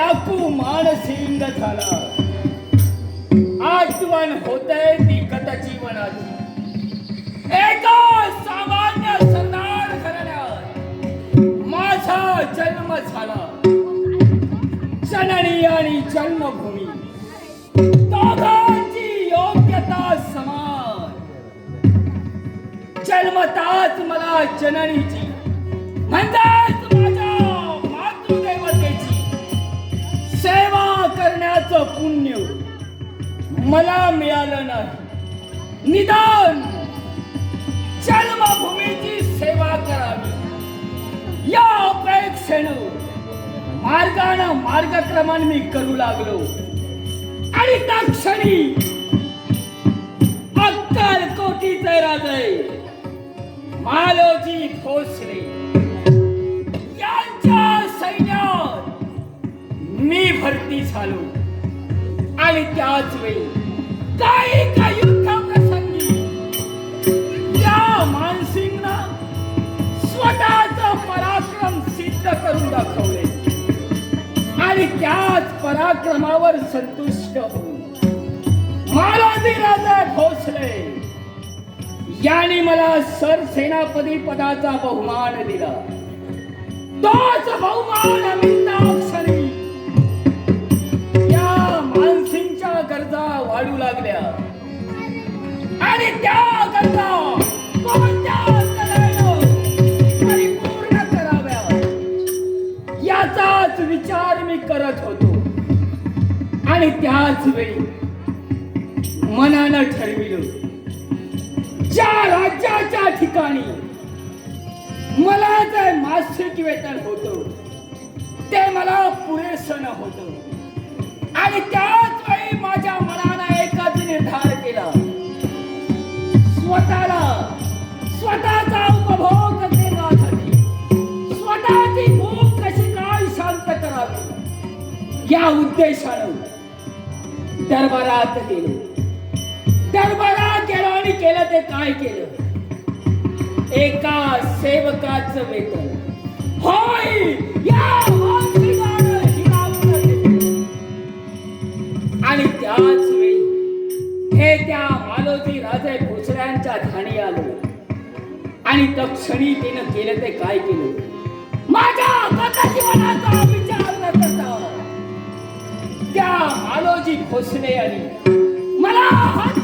डाकू मानसिंग झाला. आठवण होते ती गत जीवनाची. एका सामान्य सरदार घराण्यात माझा जन्म झाला. जननी आणि जन्मभूमी दोघांची योग्यता समान. जन्मताच मला जननीची म्हणजेच माझ्या मातृदेवतेची सेवा करण्याचं पुण्य मला मिळालं नाही. निदान जन्मभूमीची सेवा करावी या अपेक्षेनं मार्गानं मार्गक्रमण मी करू लागलो. आणि त्या क्षणी अक्कलकोटीचे राजे मालोजी भोसले यांच्या सैन्यात मी भरती झालो. आणि त्याच वेळी काही युद्ध प्रसंगी या मानसिंगनं स्वतःचा पराक्रम सिद्ध करून दाखवले. आणि त्याच पराक्रमावर संतुष्ट होऊन मालोजी राजे भोसले यांनी मला सरसेनापती पदाचा बहुमान दिला. तोच बहुमान मिळताक्षणी या मानसिंगच्या गरजा वाढू लागल्या. आणि त्या गरजा कोणत्या तऱ्हेनं परिपूर्ण कराव्या याचाच विचार मी करत होतो. आणि त्याच वेळी मनानं ठरविलं ज्या राज्याच्या ठिकाणी मला जे मासिक वेतन होतं ते मला पुरेसं न होतं. आणि त्याच वेळी माझ्या मनानं एकच निर्धार केला. स्वतःचा उपभोग करण्यासाठी स्वतःची भूक कशी काय शांत करावी या उद्देशानं दरबारात गेलो. आणि केलं ते काय केलं. एका सेवकाचं वेतन होय या मानसिंगानं हिरावून घेतलं. आणि त्याच वेळी हे त्या मालोजी राजे भोसल्यांच्या ध्यानी आलं. आणि तत्क्षणी तिनं केलं ते काय केलं. माझ्या गतजीवनाचा विचार न करता त्या मालोजी भोसले यांनी मला हात